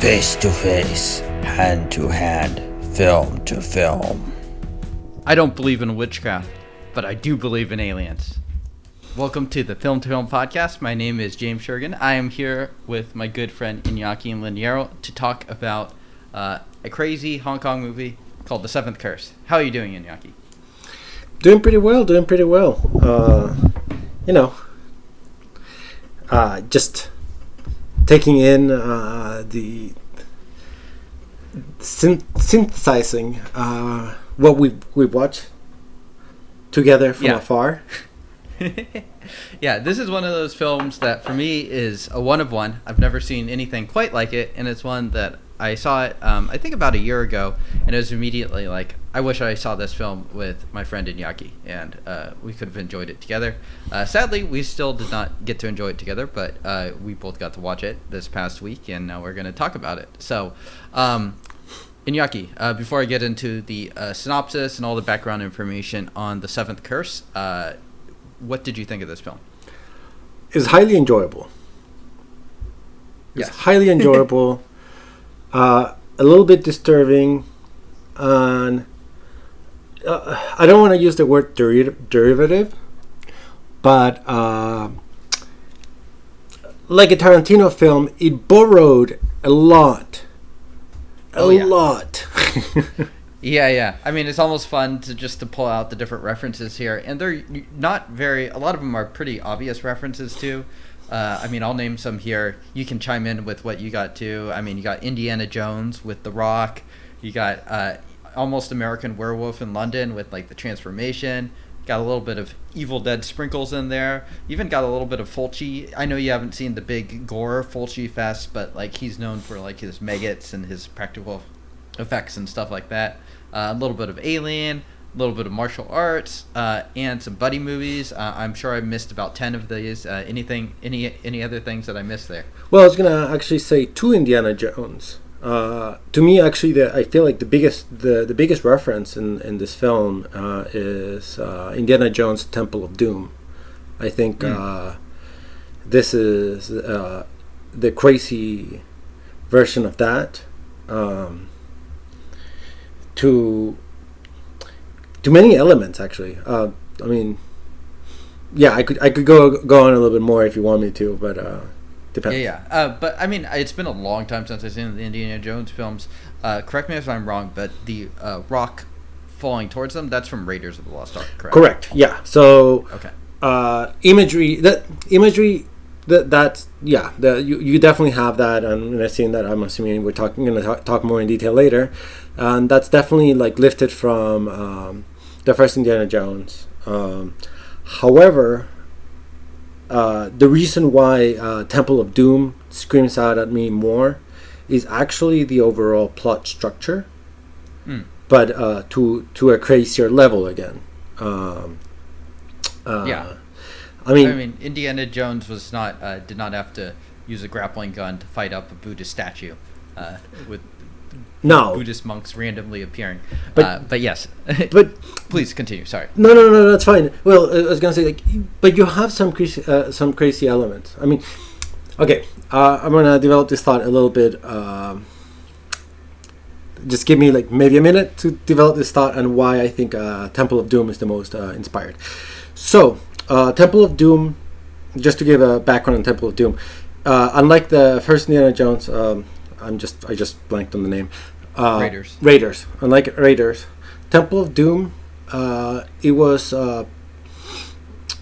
Face to face, hand to hand, film to film. I don't believe in witchcraft, but I do believe in aliens. Welcome to the Film to Film podcast. My name is James Shergan. I am here with my good friend Iñaki and Liniero to talk about a crazy Hong Kong movie called The Seventh Curse. How are you doing, Iñaki? Doing pretty well. Just taking in the synthesizing what we watch together from afar. Yeah, this is one of those films that for me is a one of one. I've never seen anything quite like it, and it's one that I saw it I think about a year ago, and it was immediately like, I wish I saw this film with my friend Iñaki, and we could have enjoyed it together. Sadly, we still did not get to enjoy it together, but we both got to watch it this past week, and now we're going to talk about it. So, Iñaki, before I get into the synopsis and all the background information on The Seventh Curse, what did you think of this film? It's highly enjoyable. It's highly enjoyable. A little bit disturbing, and I don't want to use the word derivative, but like a Tarantino film, it borrowed a lot. Yeah. I mean, it's almost fun to pull out the different references here, and they're not very. A lot of them are pretty obvious references too. I mean, I'll name some here. You can chime in with what you got too. I mean, you got Indiana Jones with The Rock. You got Almost American Werewolf in London with like the transformation. Got a little bit of Evil Dead sprinkles in there. Even got a little bit of Fulci. I know you haven't seen the big gore Fulci fest, but like he's known for like his maggots and his practical effects and stuff like that. A little bit of Alien, a little bit of martial arts, and some buddy movies. I'm sure I missed about 10 of these. Any other things that I missed there? Well, I was gonna actually say two Indiana Jones. To me, actually, I feel like the biggest reference in this film is Indiana Jones' Temple of Doom. I think this is the crazy version of that. To many elements, actually. I mean, yeah, I could go on a little bit more if you want me to, but depends. Yeah. But I mean, it's been a long time since I've seen the Indiana Jones films. Correct me if I'm wrong, but the rock falling towards them—that's from Raiders of the Lost Ark, correct? Correct. Yeah. So, okay. Imagery. You definitely have that, and I've seen that. I'm assuming we're going to talk more in detail later, and that's definitely like lifted from the first Indiana Jones. However, the reason why Temple of Doom screams out at me more is actually the overall plot structure, but to a crazier level again. I mean, Indiana Jones was not did not have to use a grappling gun to fight up a Buddhist statue with Buddhist monks randomly appearing. But yes, but please continue. Sorry. No, that's fine. Well, I was gonna say but you have some crazy elements. I mean, okay, I'm gonna develop this thought a little bit. Just give me like maybe a minute to develop this thought and why I think Temple of Doom is the most inspired. So. Temple of Doom, just to give a background on Temple of Doom, unlike the first Indiana Jones, I just blanked on the name. Raiders. Unlike Raiders, Temple of Doom, it was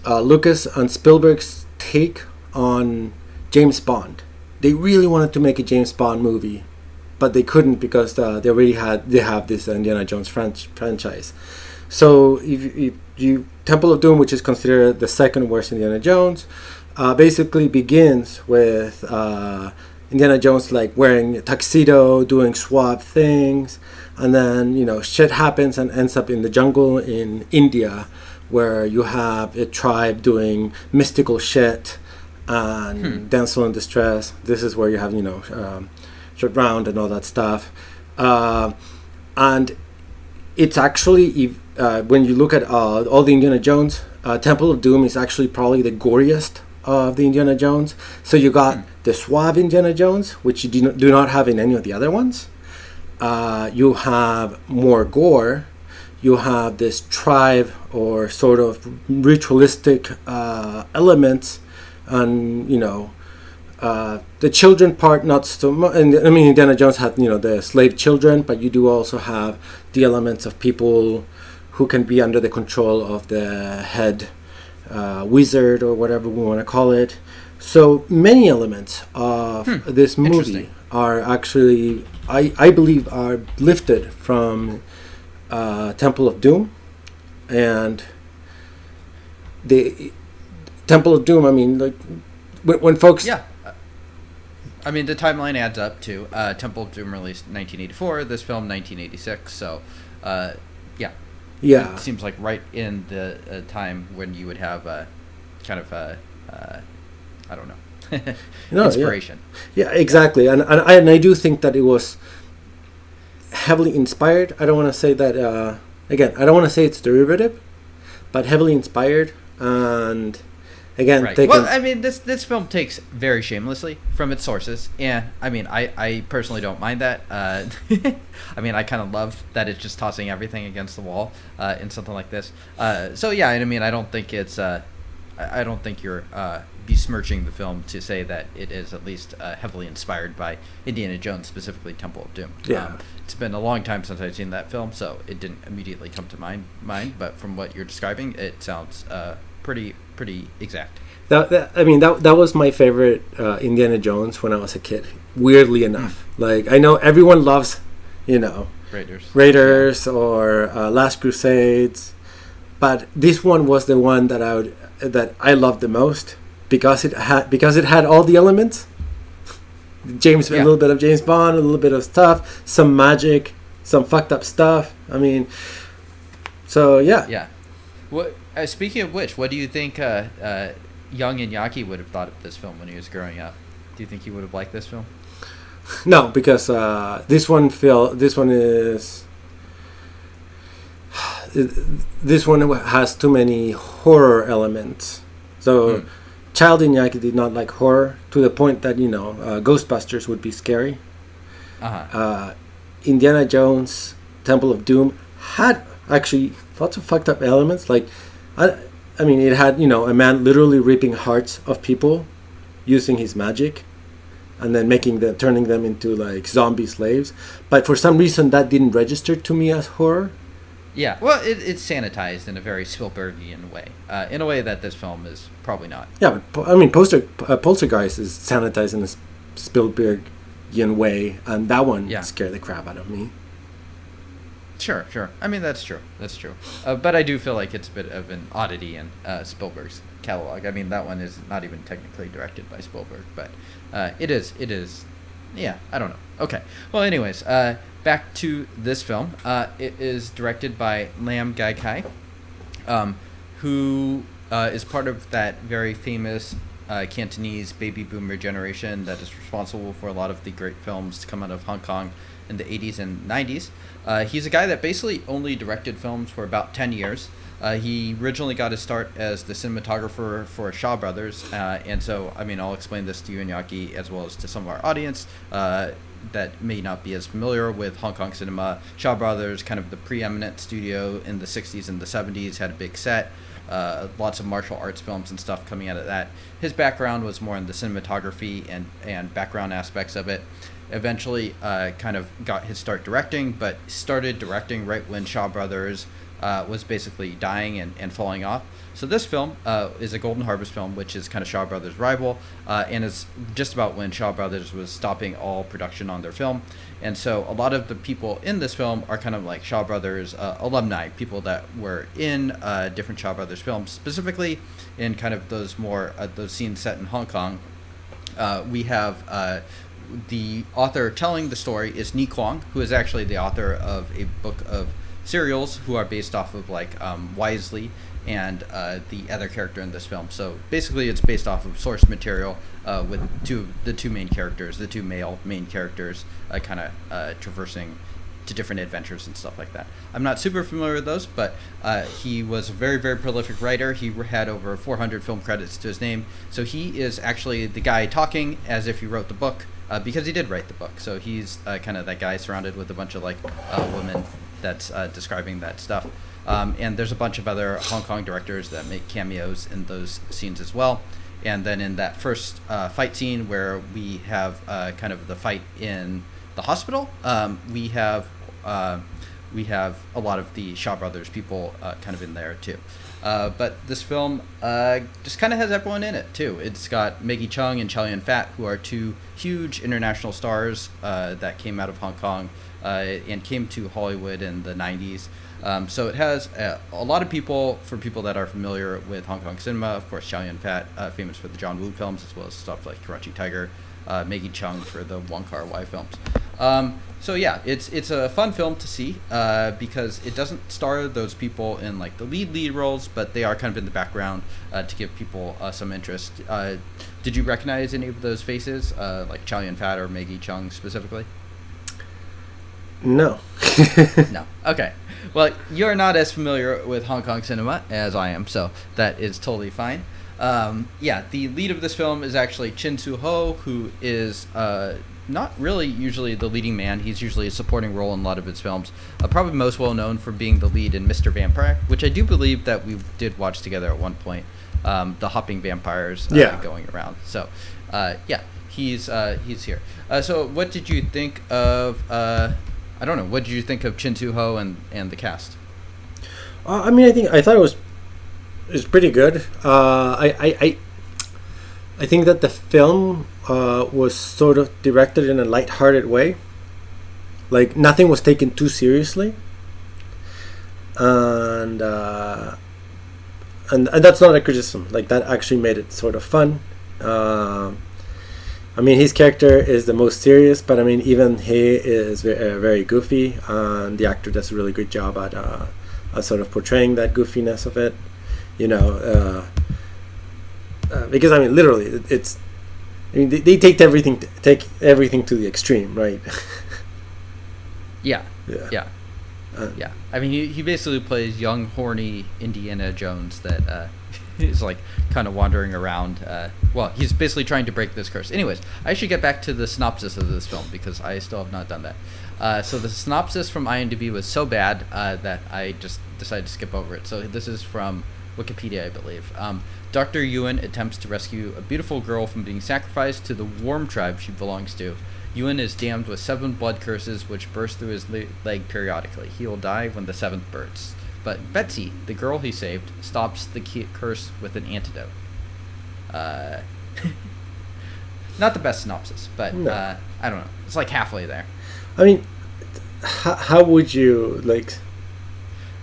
Lucas and Spielberg's take on James Bond. They really wanted to make a James Bond movie, but they couldn't because they have this Indiana Jones franchise. So if you Temple of Doom, which is considered the second worst Indiana Jones, basically begins with Indiana Jones like wearing a tuxedo, doing swap things, and then shit happens and ends up in the jungle in India, where you have a tribe doing mystical shit and damsel in distress. This is where you have short round and all that stuff, and it's actually when you look at all the Indiana Jones, Temple of Doom is actually probably the goriest of the Indiana Jones. So you got the suave Indiana Jones, which you do not have in any of the other ones. You have more gore. You have this tribe or sort of ritualistic elements, and the children part not so much. And I mean, Indiana Jones had the slave children, but you do also have the elements of people who can be under the control of the head wizard or whatever we want to call it. So many elements of this movie are actually, I believe, are lifted from Temple of Doom. And the Temple of Doom, I mean, like when folks... Yeah. I mean, the timeline adds up to Temple of Doom released in 1984, this film 1986, so yeah. Yeah. It seems like right in the time when you would have kind of I don't know, inspiration. Yeah, exactly. And I do think that it was heavily inspired. I don't want to say that, again, I don't want to say it's derivative, but heavily inspired. And again, right. Well, I mean, this film takes very shamelessly from its sources, and I mean, I personally don't mind that. I mean, I kind of love that it's just tossing everything against the wall in something like this. So yeah, I mean, I don't think it's I don't think you're besmirching the film to say that it is at least heavily inspired by Indiana Jones, specifically Temple of Doom. Yeah. It's been a long time since I've seen that film, so it didn't immediately come to mind. But from what you're describing, it sounds pretty exact. That was my favorite Indiana Jones when I was a kid. Weirdly enough, like I know everyone loves, Raiders or Last Crusades, but this one was the one that I loved the most because it had all the elements. A little bit of James Bond, a little bit of stuff, some magic, some fucked up stuff. I mean, so yeah. Yeah. What? Speaking of which, what do you think young Iñaki would have thought of this film when he was growing up? Do you think he would have liked this film? No, because this one has too many horror elements. So child Iñaki did not like horror to the point that Ghostbusters would be scary. Indiana Jones, Temple of Doom had actually lots of fucked up elements. Like, I mean, it had a man literally ripping hearts of people using his magic, and then turning them into like zombie slaves. But for some reason, that didn't register to me as horror. Yeah, well, it's sanitized in a very Spielbergian way, in a way that this film is probably not. Yeah, but I mean, Poltergeist is sanitized in a Spielbergian way, and that one scared the crap out of me. Sure. I mean, that's true. But I do feel like it's a bit of an oddity in Spielberg's catalog. I mean, that one is not even technically directed by Spielberg, but it is. Yeah, I don't know. Okay. Well, anyways, back to this film. It is directed by Lam Gai Kai, who is part of that very famous Cantonese baby boomer generation that is responsible for a lot of the great films to come out of Hong Kong in the 80s and 90s. He's a guy that basically only directed films for about 10 years. He originally got his start as the cinematographer for Shaw Brothers, and so, I mean, I'll explain this to you, Iñaki, as well as to some of our audience that may not be as familiar with Hong Kong cinema. Shaw Brothers, kind of the preeminent studio in the 60s and the 70s, had a big set. Lots of martial arts films and stuff coming out of that. His background was more in the cinematography and background aspects of it. Eventually kind of got his start directing, but started directing right when Shaw Brothers was basically dying and falling off. So this film is a Golden Harvest film, which is kind of Shaw Brothers' rival, and is just about when Shaw Brothers was stopping all production on their film. And so a lot of the people in this film are kind of like Shaw Brothers alumni, people that were in different Shaw Brothers films, specifically in kind of those scenes set in Hong Kong. We have the author telling the story is Ni Kwong, who is actually the author of a book of serials who are based off of like Wisely and the other character in this film. So basically it's based off of source material with the two main characters, the two male main characters kind of traversing to different adventures and stuff like that. I'm not super familiar with those, but he was a very, very prolific writer. He had over 400 film credits to his name. So he is actually the guy talking as if he wrote the book, because he did write the book. So he's kind of that guy surrounded with a bunch of like women that's describing that stuff. And there's a bunch of other Hong Kong directors that make cameos in those scenes as well. And then in that first fight scene where we have kind of the fight in the hospital, we have a lot of the Shaw Brothers people kind of in there too. But this film just kind of has everyone in it too. It's got Maggie Cheung and Chow Yun-fat, who are two huge international stars that came out of Hong Kong and came to Hollywood in the 90s. So it has a lot of people, for people that are familiar with Hong Kong cinema. Of course, Chow Yun-fat, famous for the John Woo films, as well as stuff like Karachi Tiger, Maggie Cheung for the Wong Kar-wai films. So yeah, it's a fun film to see because it doesn't star those people in like the lead roles, but they are kind of in the background to give people some interest. Did you recognize any of those faces, like Chow Yun-fat or Maggie Cheung specifically? No. No. Okay. Well, you're not as familiar with Hong Kong cinema as I am, so that is totally fine. Yeah, the lead of this film is actually Chin Soo-ho, who is not really usually the leading man. He's usually a supporting role in a lot of his films. Probably most well known for being the lead in Mr. Vampire, which I do believe that we did watch together at one point. The hopping vampires going around. So, yeah, he's here. So what did you think of... I don't know. What did you think of Chin Soo-ho and the cast? I mean, I thought it was pretty good. I think that the film was sort of directed in a lighthearted way. Like nothing was taken too seriously, and that's not a criticism. Like that actually made it sort of fun. I mean, his character is the most serious, but I mean, even he is very goofy, and the actor does a really good job at sort of portraying that goofiness of it, you know. Because I mean, literally, it's. I mean, they take everything to the extreme, right? Yeah. Yeah. I mean, he basically plays young, horny Indiana Jones that is like kind of wandering around. Well, he's basically trying to break this curse. Anyways, I should get back to the synopsis of this film because I still have not done that. So the synopsis from IMDb was so bad that I just decided to skip over it. So this is from Wikipedia, I believe. Dr. Yuan attempts to rescue a beautiful girl from being sacrificed to the worm tribe she belongs to. Yuan is damned with 7 blood curses which burst through his leg periodically. He will die when the 7th bursts. But Betsy, the girl he saved, stops the curse with an antidote. Not the best synopsis, but no. I don't know. It's like halfway there. I mean, how would you, like...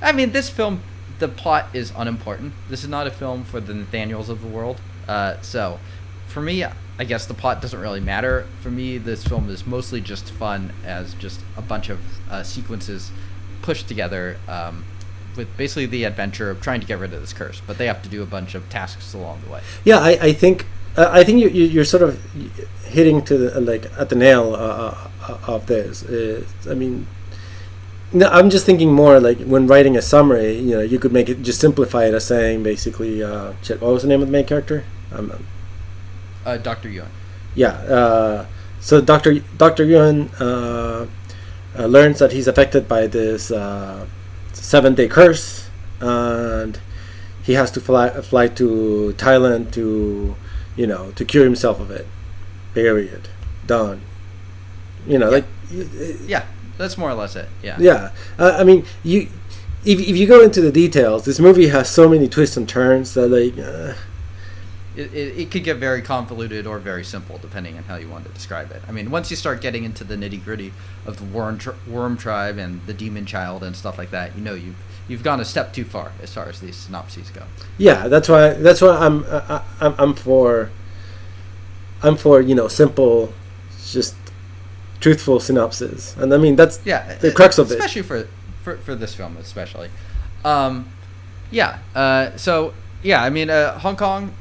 I mean, this film, the plot is unimportant. This is not a film for the Nathaniels of the world. So, for me, I guess the plot doesn't really matter. For me, this film is mostly just fun as just a bunch of sequences pushed together with basically the adventure of trying to get rid of this curse. But they have to do a bunch of tasks along the way. Yeah, I think you're sort of hitting to the, like at the nail of this. I mean, no, I'm just thinking more like when writing a summary, you know, you could make it, just simplify it as saying basically, what was the name of the main character? Dr. Yuan. Yeah. So Dr. Yuan learns that he's affected by this 7-day curse, and he has to fly to Thailand to cure himself of it. Period. Done. You know, yeah, that's more or less it. Yeah. Yeah. I mean, if you go into the details, this movie has so many twists and turns that like. It could get very convoluted or very simple depending on how you want to describe it. I mean, once you start getting into the nitty-gritty of the worm tribe and the demon child and stuff like that, you know you've gone a step too far as far as these synopses go. Yeah, that's why I'm for simple, just truthful synopsis. And I mean that's the crux of it. Especially for this film especially. So yeah, I mean Hong Kong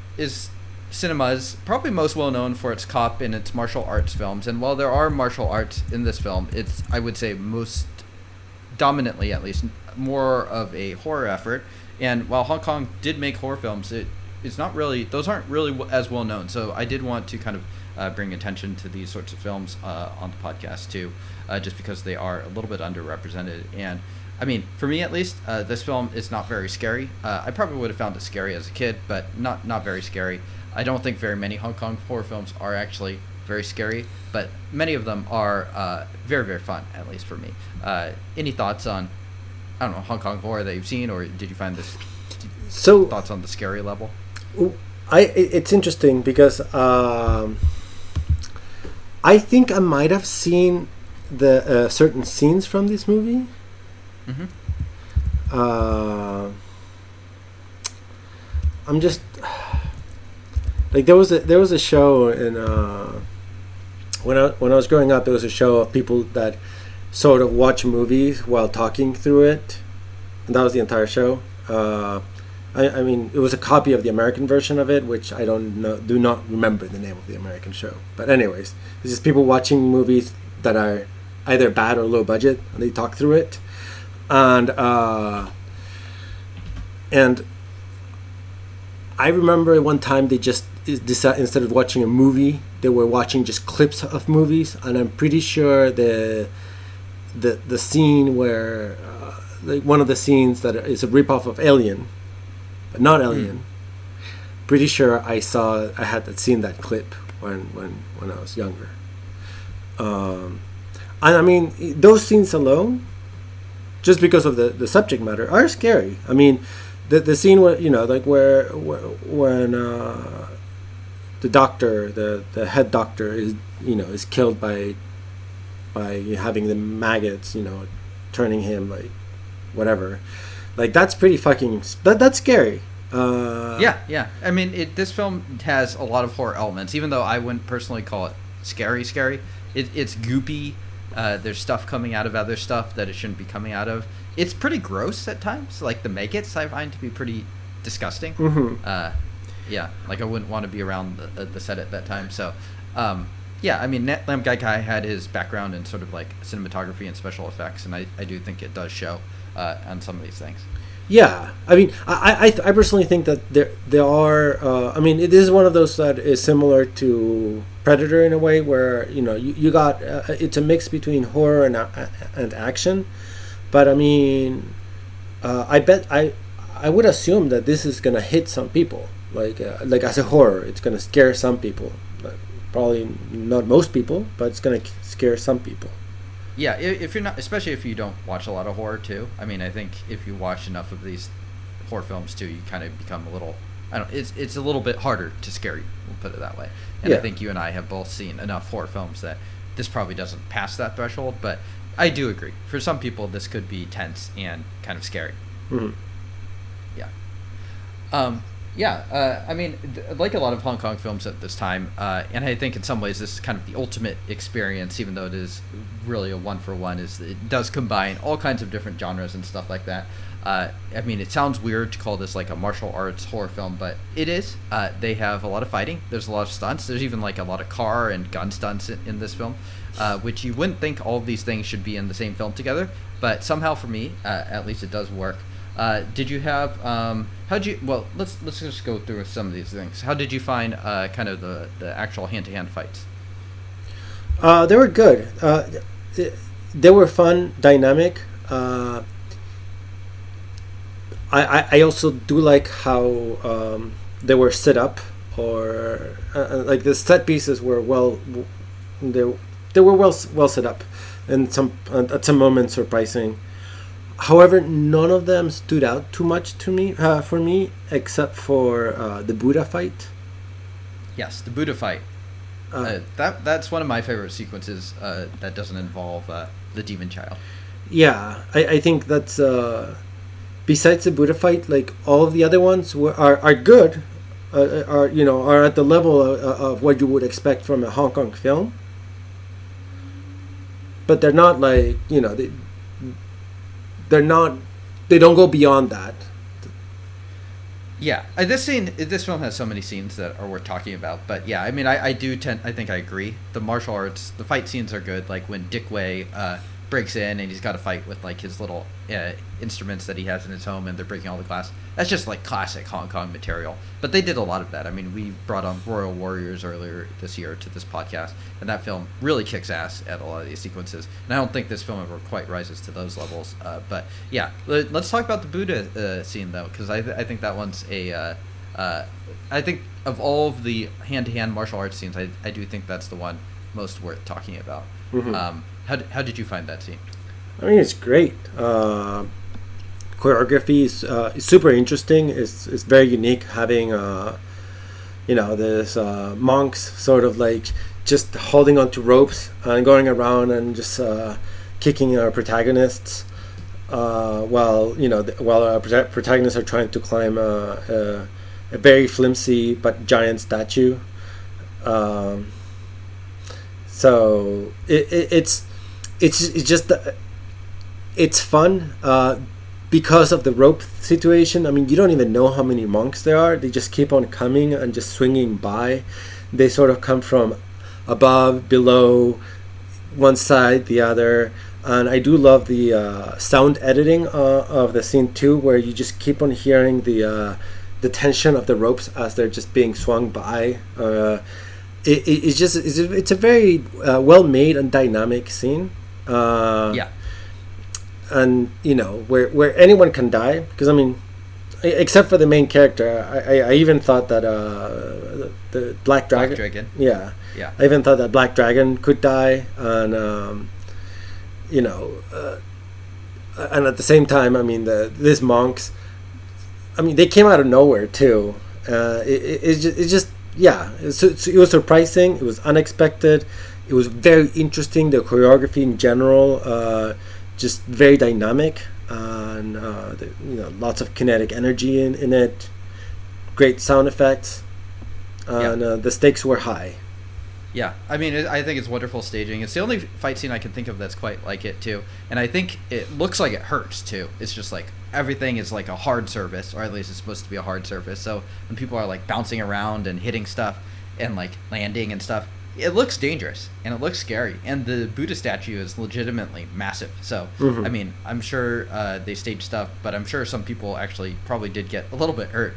cinema is probably most well known for its cop and its martial arts films, and while there are martial arts in this film, it's, I would say, most dominantly at least more of a horror effort. And while Hong Kong did make horror films, it's not really, those aren't really as well known. So I did want to kind of bring attention to these sorts of films on the podcast too, just because they are a little bit underrepresented. And I mean, for me at least, this film is not very scary. I probably would have found it scary as a kid, but not very scary. I don't think very many Hong Kong horror films are actually very scary, but many of them are very, very fun, at least for me. Any thoughts on, I don't know, Hong Kong horror that you've seen, or did you find this, thoughts on the scary level? It's interesting because I think I might have seen the certain scenes from this movie. Mm-hmm. I'm just like there was a show in when I was growing up. There was a show of people that sort of watch movies while talking through it, and that was the entire show. I mean, it was a copy of the American version of it, which I do not remember the name of the American show. But anyways, it's just people watching movies that are either bad or low budget, and they talk through it. And I remember one time they just decided, instead of watching a movie, they were watching just clips of movies, and I'm pretty sure the scene where like one of the scenes that is a ripoff of Alien, but not Alien. Pretty sure I had seen that clip when I was younger. And I mean, those scenes alone, just because of the subject matter, are scary. I mean, the scene where, you know, like when the doctor, the head doctor is killed by having the maggots, turning him like whatever. Like, that's pretty fucking, that's scary. Yeah. I mean, this film has a lot of horror elements, even though I wouldn't personally call it scary. It's goopy. There's stuff coming out of other stuff that it shouldn't be coming out of. It's pretty gross at times. Like, the maggots I find to be pretty disgusting. Mm-hmm. Yeah, like I wouldn't want to be around the set at that time. So, yeah, I mean, Lam Ngai had his background in sort of like cinematography and special effects, and I do think it does show on some of these things. Yeah, I mean, I personally think that there are. I mean, it is one of those that is similar to Predator in a way, where you got it's a mix between horror and action, but I mean, I bet I would assume that this is gonna hit some people. Like as a horror, it's gonna scare some people. Probably not most people, but it's gonna scare some people. Yeah, if you're not, especially if you don't watch a lot of horror too. I mean, I think if you watch enough of these horror films too, you kind of become a little. It's a little bit harder to scare you. We'll put it that way. And yeah. I think you and I have both seen enough horror films that this probably doesn't pass that threshold. But I do agree. For some people, this could be tense and kind of scary. Mm-hmm. Yeah. I mean, like a lot of Hong Kong films at this time, and I think in some ways this is kind of the ultimate experience, even though it is really a one-for-one, is it does combine all kinds of different genres and stuff like that. I mean, it sounds weird to call this like a martial arts horror film, but it is. They have a lot of fighting. There's a lot of stunts. There's even like a lot of car and gun stunts in this film, which you wouldn't think all of these things should be in the same film together, but somehow for me, at least it does work. Did you have let's just go through some of these things. How did you find kind of the actual hand-to-hand fights? They were good. They were fun, dynamic. I also do like how they were set up, or like the set pieces were they were well set up, and at some moments surprising. However, none of them stood out too much for me, except for the Buddha fight. Yes, the Buddha fight. That's one of my favorite sequences that doesn't involve the demon child. Yeah, I think that's besides the Buddha fight, like all of the other ones are good, are at the level of what you would expect from a Hong Kong film, but they're not like they don't go beyond that. Yeah, this film has so many scenes that are worth talking about. But yeah, I mean, I think I agree. The martial arts, the fight scenes are good. Like when Dick Wei breaks in and he's got to fight with like his little instruments that he has in his home, and they're breaking all the glass. That's just like classic Hong Kong material. But they did a lot of that. I mean, we brought on Royal Warriors earlier this year to this podcast, and that film really kicks ass at a lot of these sequences. And I don't think this film ever quite rises to those levels. But yeah, let's talk about the Buddha scene though, because I think that one's I think of all of the hand-to-hand martial arts scenes, I do think that's the one most worth talking about. Mm-hmm. How did you find that scene? I mean, it's great. Choreography is super interesting. It's very unique having this monks sort of like just holding onto ropes and going around and just kicking our protagonists while our protagonists are trying to climb a very flimsy but giant statue. So it's fun because of the rope situation. I mean, you don't even know how many monks there are. They just keep on coming and just swinging by. They sort of come from above, below, one side, the other. And I do love the sound editing of the scene too, where you just keep on hearing the tension of the ropes as they're just being swung by. It's a very well made and dynamic scene. Yeah. And where anyone can die, because I mean, except for the main character, I even thought that the Black Dragon. Yeah. I even thought that Black Dragon could die, and and at the same time, I mean, these monks, I mean, they came out of nowhere too. It was surprising. It was unexpected. It was very interesting. The choreography in general, just very dynamic, and lots of kinetic energy in it. Great sound effects, and the stakes were high. Yeah, I mean, I think it's wonderful staging. It's the only fight scene I can think of that's quite like it too, and I think it looks like it hurts too. It's just like everything is like a hard surface, or at least it's supposed to be a hard surface. So when people are like bouncing around and hitting stuff and like landing and stuff, it looks dangerous and it looks scary. And the Buddha statue is legitimately massive. So I mean, I'm sure they staged stuff, but I'm sure some people actually probably did get a little bit hurt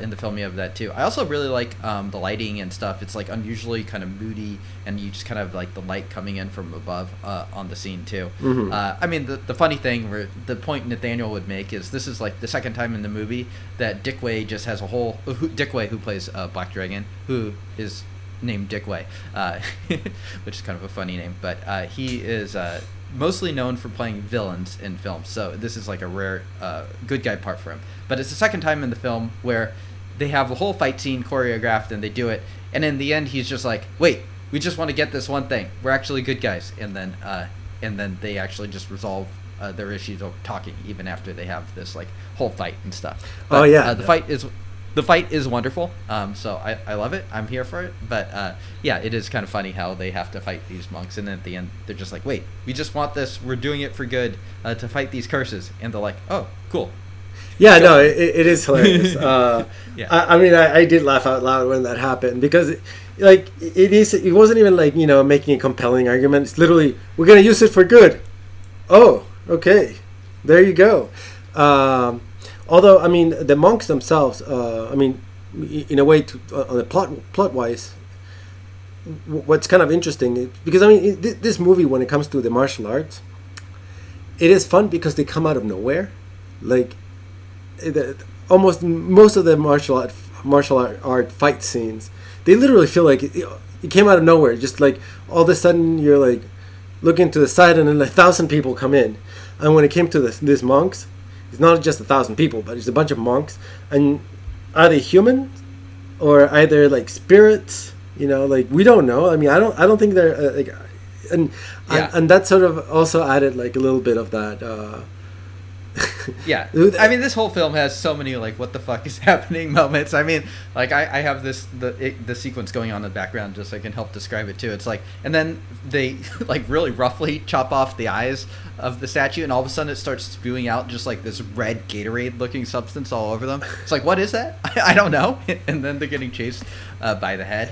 in the filming of that too. I also really like the lighting and stuff. It's like unusually kind of moody, and you just kind of like the light coming in from above on the scene too. I mean, the funny thing, the point Nathaniel would make is this is like the second time in the movie that Dick Wei just has a whole Dick Wei, who plays Black Dragon, who is named Dick Wei, which is kind of a funny name, but he is mostly known for playing villains in films, so this is like a rare good guy part for him. But it's the second time in the film where they have a whole fight scene choreographed and they do it, and in the end he's just like, wait, we just want to get this one thing, we're actually good guys, and then they actually just resolve their issues of talking even after they have this like whole fight and stuff. But, the fight is wonderful, so I love it. I'm here for it. But it is kind of funny how they have to fight these monks, and then at the end they're just like, wait, we just want this, we're doing it for good, to fight these curses, and they're like, oh, cool. Yeah, no, it is hilarious. I mean, I did laugh out loud when that happened, because it wasn't even like, making a compelling argument. It's literally, we're going to use it for good. Oh, okay, there you go. Although, I mean, the monks themselves, I mean, in a way, on the plot-wise, what's kind of interesting, because, I mean, this movie, when it comes to the martial arts, it is fun because they come out of nowhere. Like, almost most of the martial art fight scenes, they literally feel like it came out of nowhere. Just like, all of a sudden, you're like, looking to the side, and then 1,000 people come in. And when it came to these monks, it's not just 1,000 people, but it's a bunch of monks. And are they human, or are they like spirits? Like, we don't know. I mean, I don't think they're and that sort of also added like a little bit of that. Yeah, I mean, this whole film has so many like what the fuck is happening moments. I mean, like I have the sequence going on in the background just so I can help describe it too. It's like, and then they like really roughly chop off the eyes of the statue, and all of a sudden it starts spewing out just like this red Gatorade looking substance all over them. It's like, what is that? I don't know. And then they're getting chased by the head.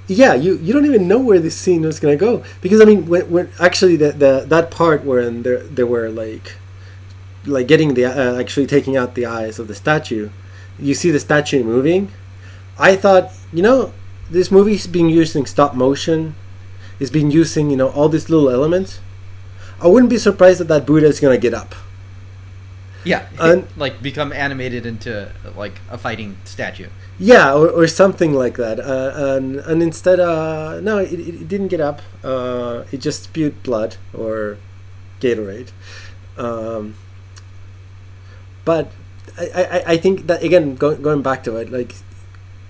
yeah, you don't even know where this scene was gonna go, because I mean, when actually the that part when they were like getting the actually taking out the eyes of the statue, you see the statue moving. I thought, this movie's being using stop motion, it's been using all these little elements. I wouldn't be surprised that Buddha is gonna get up. Yeah, And like become animated into like a fighting statue. yeah, or something like that. And instead, no, it didn't get up. It just spewed blood or Gatorade. But I think that, again, going back to it, like,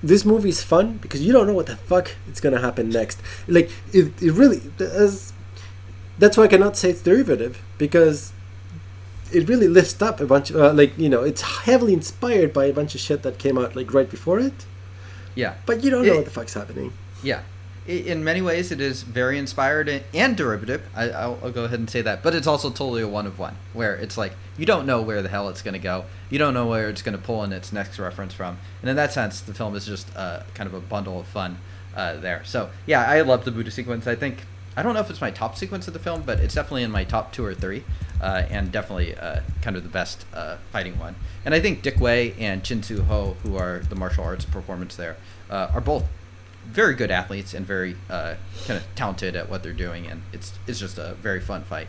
this movie is fun because you don't know what the fuck is gonna happen next. Like, it really does. That's why I cannot say it's derivative, because it really lifts up a bunch of it's heavily inspired by a bunch of shit that came out like right before it. Yeah, But you don't know what the fuck's happening. yeah. In many ways, it is very inspired and derivative. I'll go ahead and say that. But it's also totally a one of one, where it's like you don't know where the hell it's going to go. You don't know where it's going to pull in its next reference from. And in that sense, the film is just kind of a bundle of fun there. So, yeah, I love the Buddha sequence. I don't know if it's my top sequence of the film, but it's definitely in my top 2 or 3. And definitely kind of the best fighting one. And I think Dick Wei and Chin Soo Ho, who are the martial arts performance there, are both very good athletes and very kind of talented at what they're doing, and it's just a very fun fight.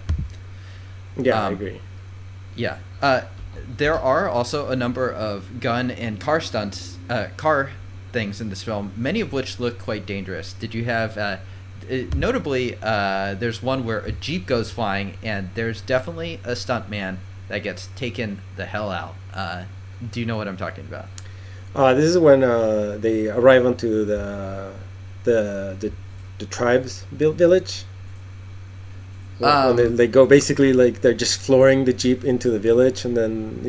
Yeah, I agree. Yeah. There are also a number of gun and car stunts, car things in this film, many of which look quite dangerous. Did you have, notably, there's one where a Jeep goes flying, and there's definitely a stuntman that gets taken the hell out. Do you know what I'm talking about? This is when they arrive onto the tribes village. When they go, basically, like, they're just flooring the Jeep into the village, and then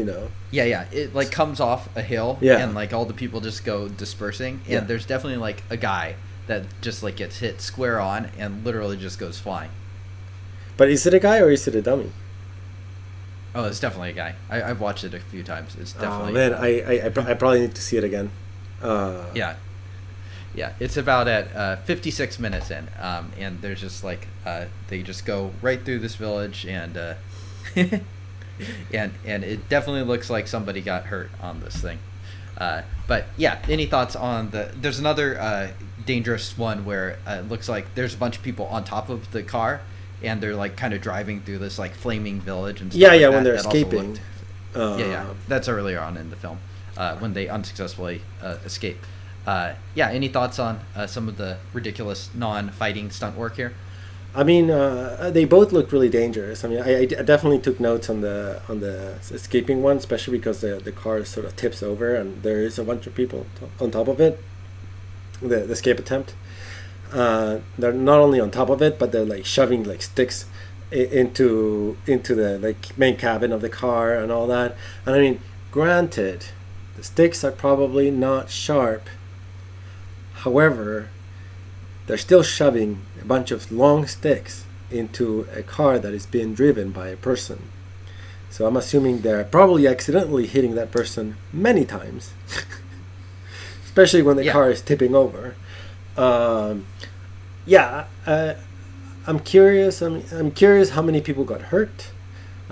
Yeah, it like comes off a hill, and like all the people just go dispersing, and there's definitely like a guy that just like gets hit square on and literally just goes flying. But is it a guy or is it a dummy? Oh, it's definitely a guy. I've watched it a few times. It's definitely. Oh man, I probably need to see it again. Yeah, it's about at 56 minutes in, and there's just like they just go right through this village, and and it definitely looks like somebody got hurt on this thing. But yeah, any thoughts on there's another dangerous one where it looks like there's a bunch of people on top of the car, and they're like kind of driving through this like flaming village and stuff like that. When they're that also escaping. That's earlier on in the film when they unsuccessfully escape. Any thoughts on some of the ridiculous non-fighting stunt work here? I mean, they both look really dangerous. I mean, I definitely took notes on the escaping one, especially because the car sort of tips over and there is a bunch of people on top of it. The escape attempt. They're not only on top of it, but they're like shoving like sticks into the like main cabin of the car and all that. And I mean, granted, the sticks are probably not sharp. However, they're still shoving a bunch of long sticks into a car that is being driven by a person. So I'm assuming they're probably accidentally hitting that person many times, especially when the car is tipping over. I'm curious. I'm curious how many people got hurt.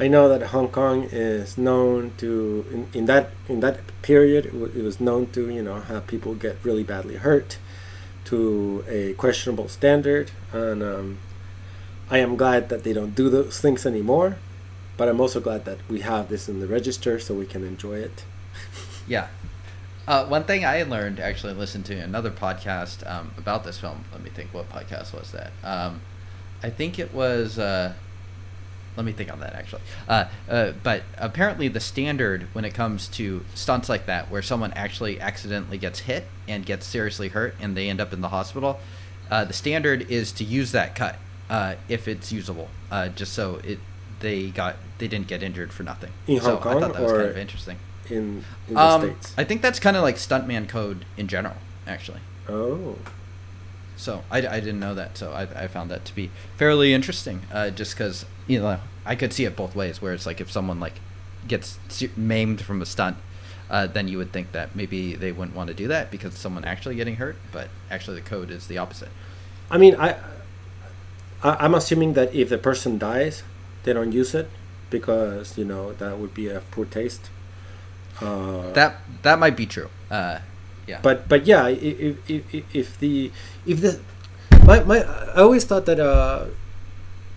I know that Hong Kong is known to, in that period, it was known to have people get really badly hurt to a questionable standard, and I am glad that they don't do those things anymore. But I'm also glad that we have this in the register so we can enjoy it. Yeah. One thing I learned, actually listened to another podcast about this film. Let me think, what podcast was that? I think it was... let me think on that, actually. But apparently the standard when it comes to stunts like that, where someone actually accidentally gets hit and gets seriously hurt and they end up in the hospital, the standard is to use that cut if it's usable, just so they didn't get injured for nothing. In Hong Kong, I thought that was kind of interesting. In the States? I think that's kind of like stuntman code in general, actually. Oh. So I didn't know that, so I found that to be fairly interesting, just because I could see it both ways, where it's like if someone like gets maimed from a stunt, then you would think that maybe they wouldn't want to do that because of someone actually getting hurt. But actually, the code is the opposite. I mean, I'm assuming that if the person dies, they don't use it because that would be a poor taste. That might be true. Yeah. But yeah, if the my I always thought that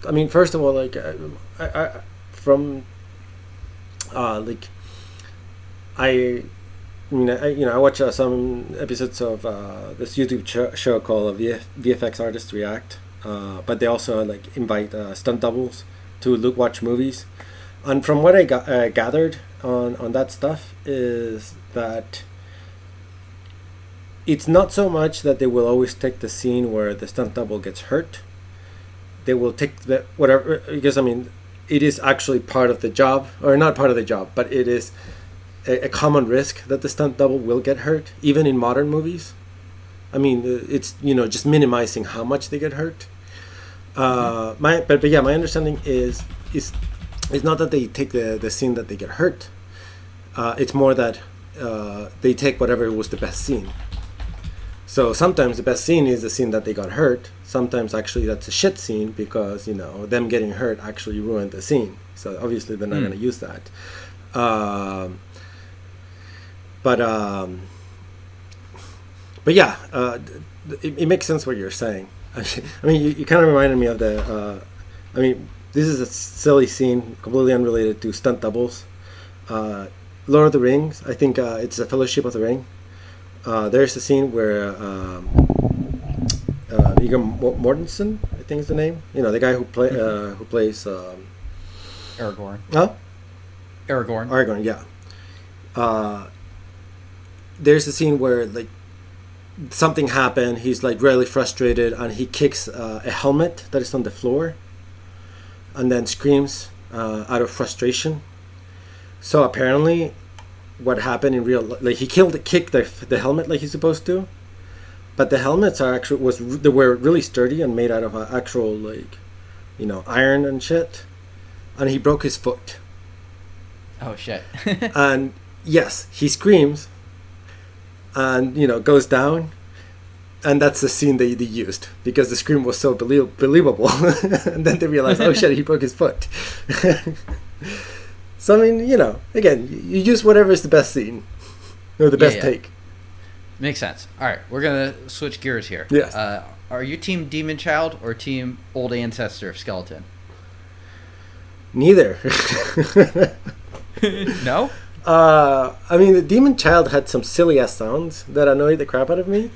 I mean, first of all, like I from like I mean, I watch some episodes of this YouTube show called VFX Artists React, but they also like invite stunt doubles to watch movies, and from what I gathered on that stuff is that it's not so much that they will always take the scene where the stunt double gets hurt. They will take the whatever, because I mean, it is actually part of the job, or not part of the job, but it is a common risk that the stunt double will get hurt, even in modern movies. I mean, it's just minimizing how much they get hurt. But yeah, my understanding is not that they take the scene that they get hurt. It's more that they take whatever was the best scene. So sometimes the best scene is the scene that they got hurt. Sometimes actually that's a shit scene because them getting hurt actually ruined the scene. So obviously they're not going to use that. But yeah, it makes sense what you're saying. I mean, you kind of reminded me of the. I mean, this is a silly scene, completely unrelated to stunt doubles. Lord of the Rings. I think it's a Fellowship of the Ring. There's a scene where Viggo Mortensen, I think is the name. The guy who plays Aragorn. Huh? Aragorn, yeah. There's a scene where like something happened. He's like really frustrated, and he kicks a helmet that is on the floor, and then screams out of frustration. So apparently, what happened in real life, like he kicked the helmet like he's supposed to, but the helmets they were really sturdy and made out of actual like, iron and shit, and he broke his foot. Oh shit! And yes, he screams, and goes down, and that's the scene they used because the scream was so believable. And then they realized, oh shit, he broke his foot. So I mean, again, you use whatever is the best scene or the best take. Makes sense. All right, we're gonna switch gears here. Yes. Are you team Demon Child or team Old Ancestor Skeleton? Neither. No. I mean, the Demon Child had some silly ass sounds that annoyed the crap out of me.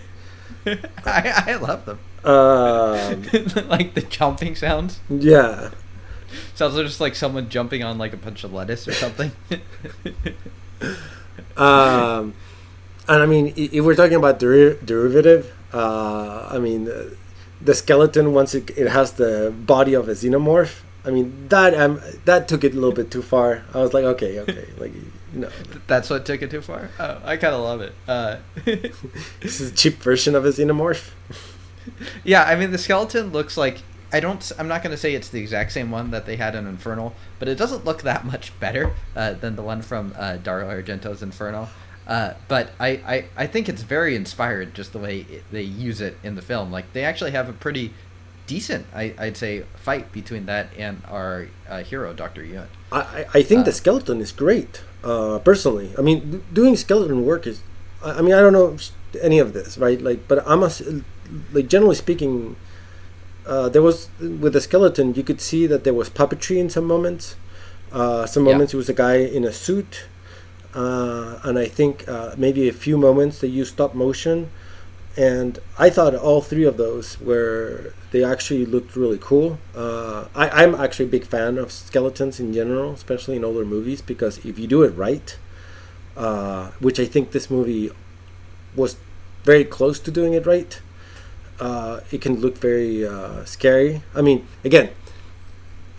I love them. Like the jumping sounds. Yeah. Sounds just like someone jumping on like a bunch of lettuce or something. And I mean, if we're talking about derivative, I mean, the skeleton, once it has the body of a xenomorph, I mean, that took it a little bit too far. I was like, okay, like, That's what took it too far? Oh, I kind of love it. This is a cheap version of a xenomorph. Yeah, I mean, the skeleton looks like... I'm not going to say it's the exact same one that they had in Infernal, but it doesn't look that much better than the one from Dario Argento's Inferno. But I think it's very inspired, just the way they use it in the film. Like, they actually have a pretty decent, I'd say, fight between that and our hero, Dr. Yun. I think the skeleton is great, personally. I mean, doing skeleton work is... I mean, I don't know any of this, right? Like, but generally speaking... there was, with the skeleton, you could see that there was puppetry in some moments. Some moments it was a guy in a suit, and I think maybe a few moments they used stop motion. And I thought all three of those they actually looked really cool. I'm actually a big fan of skeletons in general, especially in older movies, because if you do it right, which I think this movie was very close to doing it right, it can look very scary. I mean, again,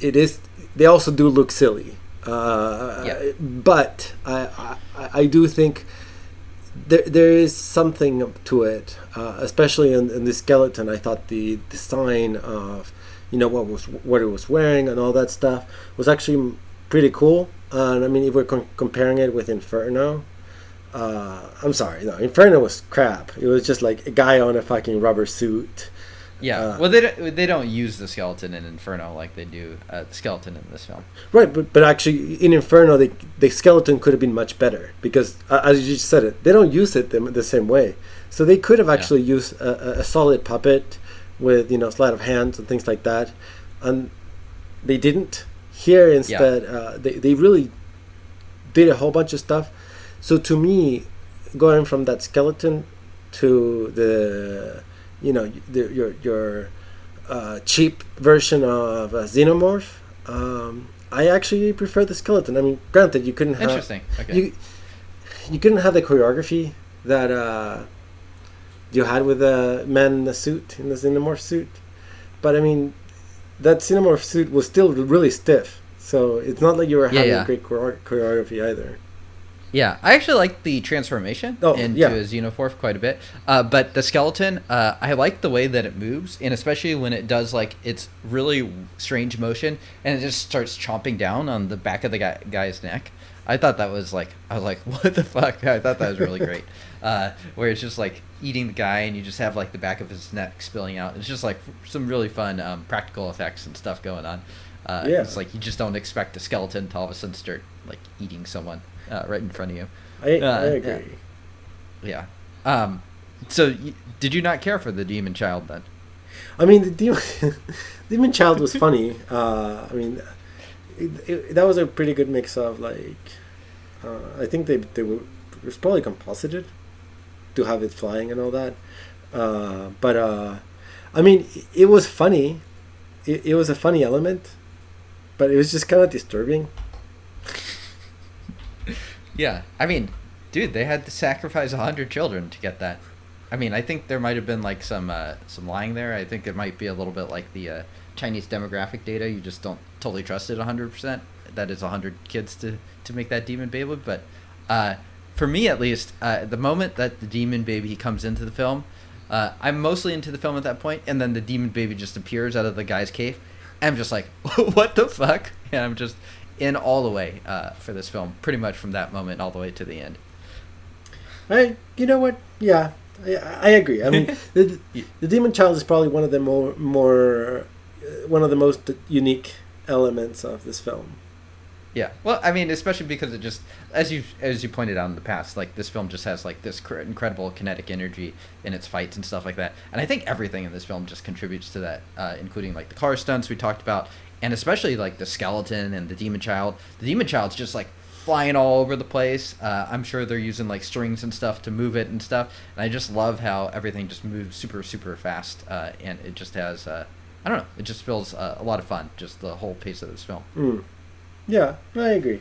they also do look silly. But I do think there is something to it, especially in the skeleton. I thought the design of what it was wearing and all that stuff was actually pretty cool. And I mean, if we're comparing it with Inferno, I'm sorry, no, Inferno was crap. It was just like a guy on a fucking rubber suit. Yeah, well, they don't use the skeleton in Inferno like they do the skeleton in this film. Right, but actually in Inferno, the skeleton could have been much better because, as you just said it, they don't use it the same way. So they could have actually used a solid puppet with sleight of hands and things like that, and they didn't. Here instead, they really did a whole bunch of stuff. So to me, going from that skeleton to the your cheap version of a xenomorph, I actually prefer the skeleton. I mean, granted, you couldn't have interesting. Okay. You couldn't have the choreography that you had with the man in the suit, in the xenomorph suit, but I mean, that xenomorph suit was still really stiff. So it's not like you were having great choreography either. Yeah, I actually like the transformation into a xenomorph quite a bit. But the skeleton, I like the way that it moves, and especially when it does like its really strange motion, and it just starts chomping down on the back of the guy's neck. I thought that was like, I was like, what the fuck? I thought that was really great. Where it's just like eating the guy, and you just have like the back of his neck spilling out. It's just like some really fun practical effects and stuff going on. It's like you just don't expect a skeleton to all of a sudden start like eating someone right in front of you. I agree. Yeah. So did you not care for the demon child then? I mean, the demon child was funny. I mean, that was a pretty good mix of like, I think they were, it was probably composited to have it flying and all that. But I mean, it was funny. It was a funny element, but it was just kind of disturbing. Yeah, I mean, dude, they had to sacrifice 100 children to get that. I mean, I think there might have been like some lying there. I think it might be a little bit like the Chinese demographic data. You just don't totally trust it 100%. That is 100 kids to make that demon baby. But for me, at least, the moment that the demon baby comes into the film, I'm mostly into the film at that point, and then the demon baby just appears out of the guy's cave. And I'm just like, what the fuck? And I'm just in all the way for this film, pretty much from that moment all the way to the end. You know what? Yeah, I agree. I mean, the demon child is probably one of the one of the most unique elements of this film. Yeah, well, I mean, especially because it just, as you pointed out in the past, like this film just has like this incredible kinetic energy in its fights and stuff like that, and I think everything in this film just contributes to that, including like the car stunts we talked about, and especially like the skeleton and the demon child. The demon child's just like flying all over the place. I'm sure they're using like strings and stuff to move it and stuff, and I just love how everything just moves super super fast, and it just has I don't know, it just feels a lot of fun, just the whole pace of this film. Yeah, I agree.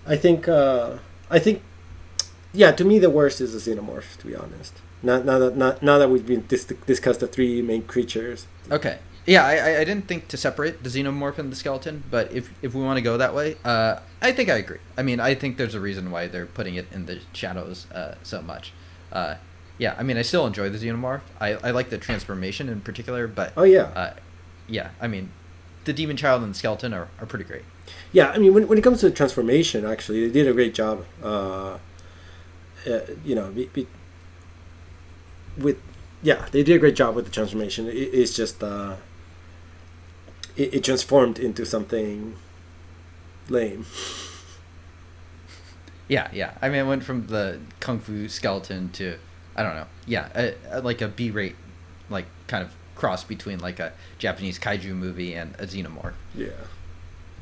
I think, yeah. To me, the worst is the xenomorph. To be honest, now that we've been discussed the three main creatures. Okay. Yeah, I didn't think to separate the xenomorph and the skeleton, but if we want to go that way, I think I agree. I mean, I think there's a reason why they're putting it in the shadows so much. Yeah, I mean, I still enjoy the xenomorph. I like the transformation in particular, but yeah, I mean, the demon child and the skeleton are pretty great. Yeah, I mean, when it comes to the transformation, actually, they did a great job. They did a great job with the transformation. It's just it transformed into something lame. Yeah. I mean, it went from the kung fu skeleton to, I don't know. Yeah, like a B-rate, like kind of cross between like a Japanese kaiju movie and a xenomorph. Yeah.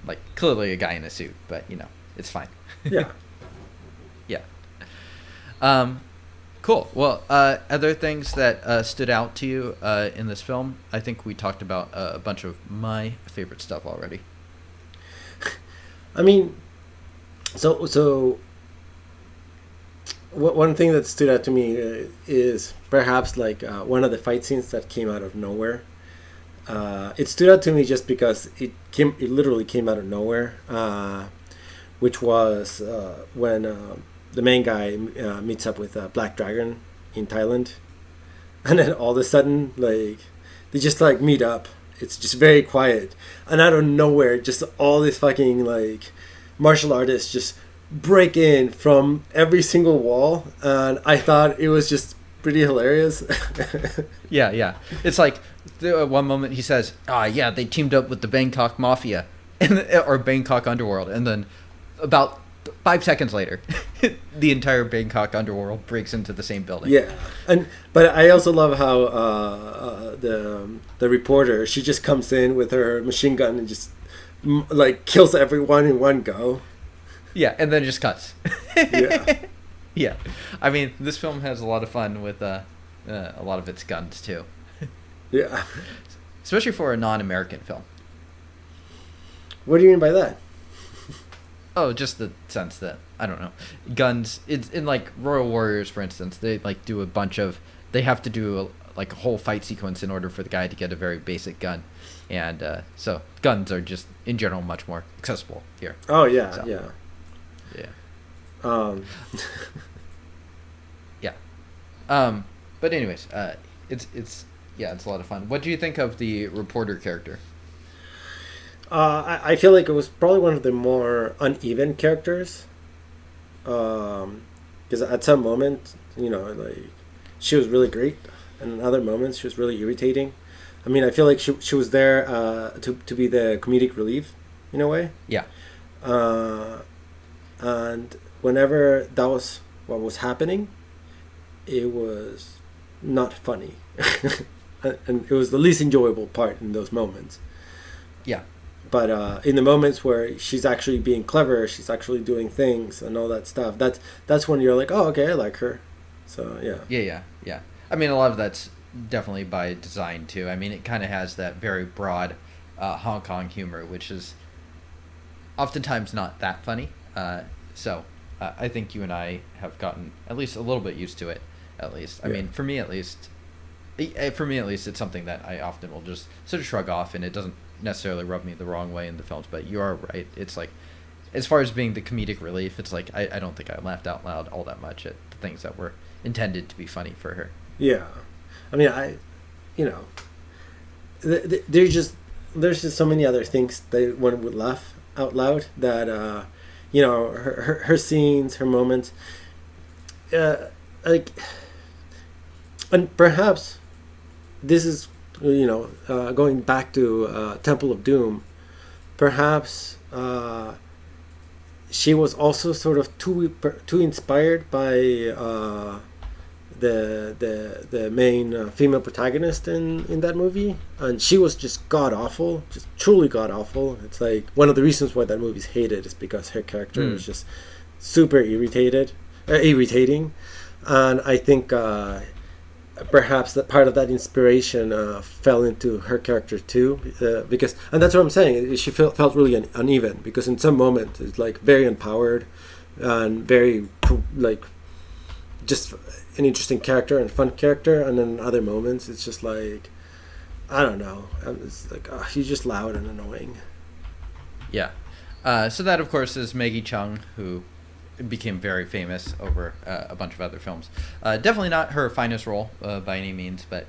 Like clearly a guy in a suit, but it's fine. Yeah. Yeah. Cool. Well, other things that stood out to you in this film, I think we talked about a bunch of my favorite stuff already. I mean, so one thing that stood out to me is perhaps like one of the fight scenes that came out of nowhere. It stood out to me just because it literally came out of nowhere, which was when the main guy meets up with Black Dragon in Thailand, and then all of a sudden, like, they just like meet up. It's just very quiet, and out of nowhere, just all these fucking like martial artists just break in from every single wall, and I thought it was just pretty hilarious. Yeah. It's like one moment he says, yeah, they teamed up with the Bangkok Mafia or Bangkok Underworld. And then about 5 seconds later, the entire Bangkok Underworld breaks into the same building. Yeah, but I also love how the reporter, she just comes in with her machine gun and just like kills everyone in one go. Yeah, and then it just cuts. Yeah. Yeah. I mean, this film has a lot of fun with a lot of its guns, too. Yeah. Especially for a non-American film. What do you mean by that? Oh, just the sense that, I don't know, guns, it's in like Royal Warriors, for instance, they like do a bunch of, they have to do a whole fight sequence in order for the guy to get a very basic gun. And so guns are just, in general, much more accessible here. Oh, yeah, so, yeah. Yeah. But anyways, it's a lot of fun. What do you think of the reporter character? I feel like it was probably one of the more uneven characters. Because at some moments, like she was really great, and in other moments she was really irritating. I mean, I feel like she was there to be the comedic relief in a way. Yeah. And whenever that was what was happening, it was not funny. And it was the least enjoyable part in those moments. Yeah. But in the moments where she's actually being clever, she's actually doing things and all that stuff, that's when you're like, oh, okay, I like her. So, yeah. Yeah. I mean, a lot of that's definitely by design, too. I mean, it kind of has that very broad Hong Kong humor, which is oftentimes not that funny. So I think you and I have gotten at least a little bit used to it, at least. I mean, for me at least, it's something that I often will just sort of shrug off, and it doesn't necessarily rub me the wrong way in the films. But you are right. It's like, as far as being the comedic relief, it's like I don't think I laughed out loud all that much at the things that were intended to be funny for her. Yeah. I mean, there's just so many other things that one would laugh out loud that, her scenes, her moments, like, and perhaps this is, going back to Temple of Doom, perhaps she was also sort of too inspired by the main female protagonist in that movie, and she was just god awful, just truly god awful. It's like one of the reasons why that movie's hated is because her character is just super irritating, and I think perhaps that part of that inspiration fell into her character too, because, and that's what I'm saying, she felt really uneven, because in some moments it's like very empowered and very like just an interesting character and fun character, and then other moments it's just like, I don't know, it's like, she's just loud and annoying. Yeah. So that, of course, is Maggie Cheung, who became very famous over a bunch of other films. Definitely not her finest role by any means, but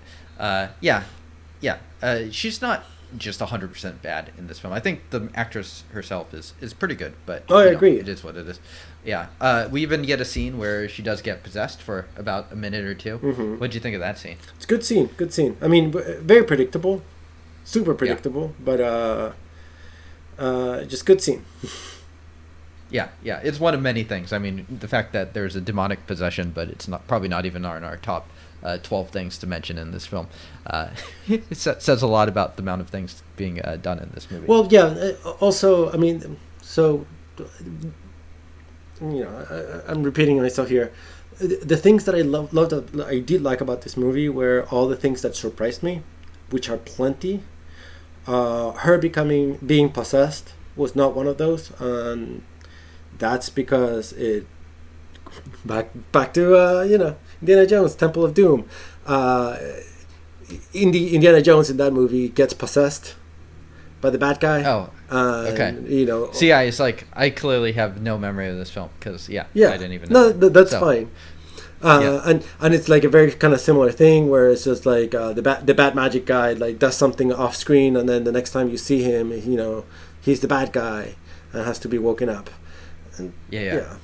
she's not just 100% bad in this film. I think the actress herself is pretty good, but I agree. It is what it is. Yeah. We even get a scene where she does get possessed for about a minute or two. Mm-hmm. What'd you think of that scene? It's a good scene. I mean, very predictable, super predictable, but just good scene. Yeah, it's one of many things. I mean, the fact that there's a demonic possession, but it's probably not even on our top 12 things to mention in this film. It says a lot about the amount of things being done in this movie. Well, yeah. Also, I mean, so, I'm repeating myself here. The things that I did like about this movie were all the things that surprised me, which are plenty. Her being possessed was not one of those, and that's because it back to Indiana Jones, Temple of Doom. Indiana Jones in that movie gets possessed by the bad guy. Oh, okay. See, it's like I clearly have no memory of this film because I didn't even know. No, that's fine. And it's like a very kind of similar thing where it's just like the bad magic guy like does something off screen, and then the next time you see him, he's the bad guy and has to be woken up. And, Yeah,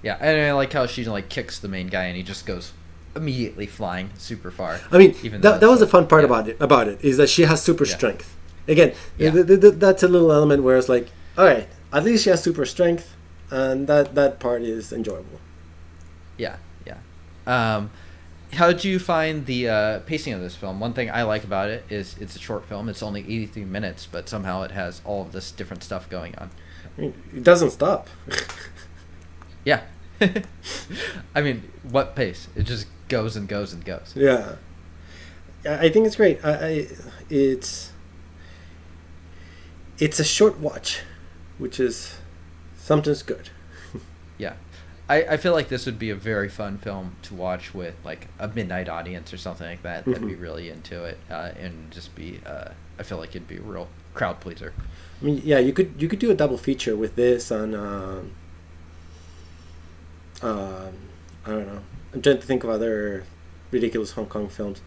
and I like how she like kicks the main guy and he just goes immediately flying super far. I mean, Even that was the fun part yeah. about it is that she has super strength. Again, Yeah. that's a little element where it's like, all right, at least she has super strength, and that part is enjoyable. Yeah. How did you find the pacing of this film? One thing I like about it is it's a short film. It's only 83 minutes, but somehow it has all of this different stuff going on. I mean, it doesn't stop. Yeah. I mean, what pace? It just goes and goes and goes. Yeah. I think it's great. It's a short watch, which is sometimes good. Yeah. I feel like this would be a very fun film to watch with like a midnight audience or something like that. That'd be really into it and just be. I feel like it'd be a real crowd pleaser. I mean, yeah, you could do a double feature with this on. I don't know. I'm trying to think of other ridiculous Hong Kong films.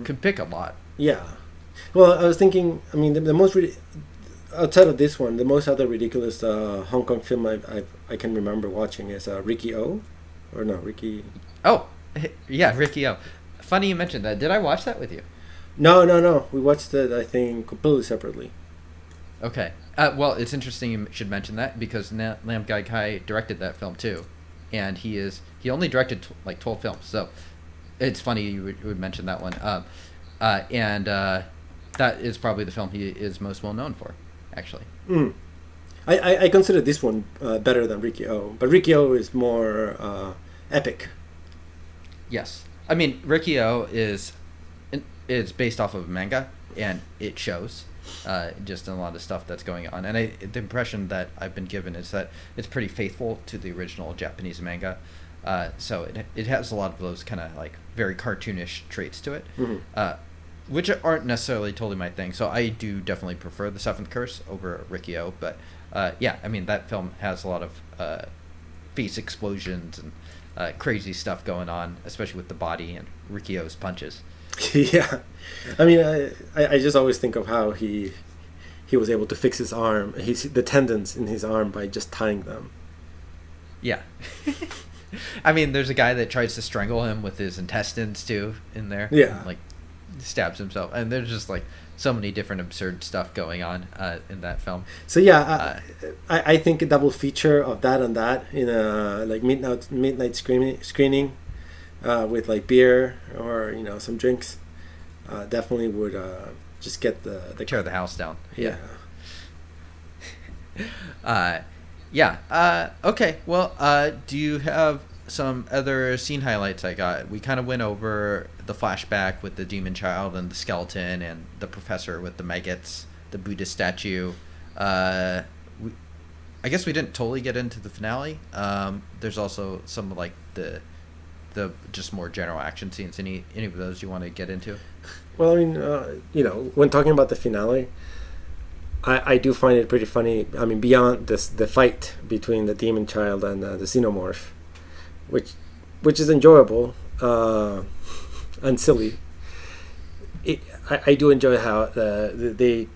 Could pick a lot. Yeah. Well, I was thinking. I mean, the most outside of this one, the most other ridiculous Hong Kong film I can remember watching is Ricky O, or no, Ricky. Oh, yeah, Ricky O. Funny you mentioned that. Did I watch that with you? No. We watched it, I think, completely separately. Okay. Well, it's interesting you should mention that because Lam Gai Kai directed that film too, and he only directed like 12 films, so it's funny you would mention that one. And that is probably the film he is most well known for, actually. I consider this one better than Ricky O, but Ricky O is more epic. Yes, I mean Ricky O is based off of a manga, and it shows. Just in a lot of stuff that's going on, and the impression that I've been given is that it's pretty faithful to the original Japanese manga, so it has a lot of those kind of like very cartoonish traits to it, which aren't necessarily totally my thing. So I do definitely prefer the Seventh Curse over Rikyo, but yeah, I mean that film has a lot of face explosions and crazy stuff going on, especially with the body and Rikyo's punches. Yeah, I mean, I just always think of how he was able to fix his arm, the tendons in his arm by just tying them. Yeah. I mean, there's a guy that tries to strangle him with his intestines too in there. Yeah. And, like stabs himself, and there's just like so many different absurd stuff going on in that film. So yeah, I think a double feature of that and that in a like midnight screening. With like beer or some drinks, definitely would just get the tear the house down. Yeah. Okay. Well, do you have some other scene highlights? We kind of went over the flashback with the demon child and the skeleton and the professor with the maggots, the Buddhist statue. I guess we didn't totally get into the finale. There's also some like the just more general action scenes. Any of those you want to get into? Well, I mean, when talking about the finale, I do find it pretty funny. I mean, beyond the fight between the demon child and the xenomorph, which is enjoyable and silly. I do enjoy how they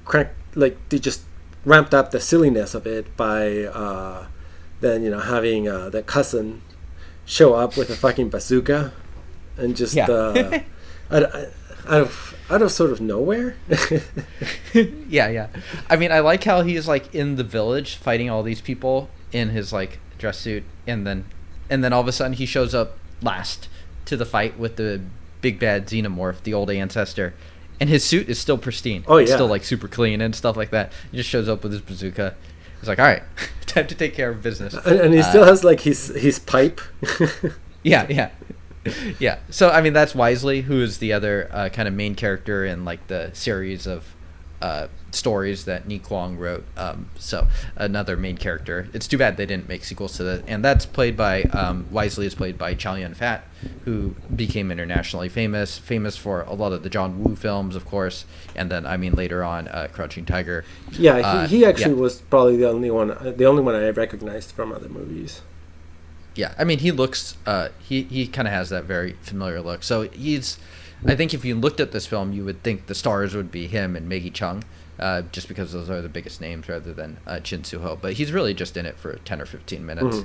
just ramped up the silliness of it by then having the cousin show up with a fucking bazooka and just out of sort of nowhere. yeah. I mean, I like how he's like in the village fighting all these people in his like dress suit, and then all of a sudden he shows up last to the fight with the big bad xenomorph, the old ancestor, and his suit is still pristine. Oh yeah, it's still like super clean and stuff like that. He just shows up with his bazooka. He's like, all right, time to take care of business. And he still has like his pipe. Yeah. So I mean, that's Wisely, who is the other kind of main character in like the series of stories that Ni Kuang wrote. So another main character. It's too bad they didn't make sequels to that. And that's played by Wisely is played by Chow Yun Fat, who became internationally famous for a lot of the John Woo films, of course, and then I mean later on Crouching Tiger. Yeah, he actually was probably the only one I recognized from other movies. Yeah, I mean he looks he kind of has that very familiar look. So I think if you looked at this film, you would think the stars would be him and Maggie Chung, just because those are the biggest names rather than Chin Suho. But he's really just in it for 10 or 15 minutes.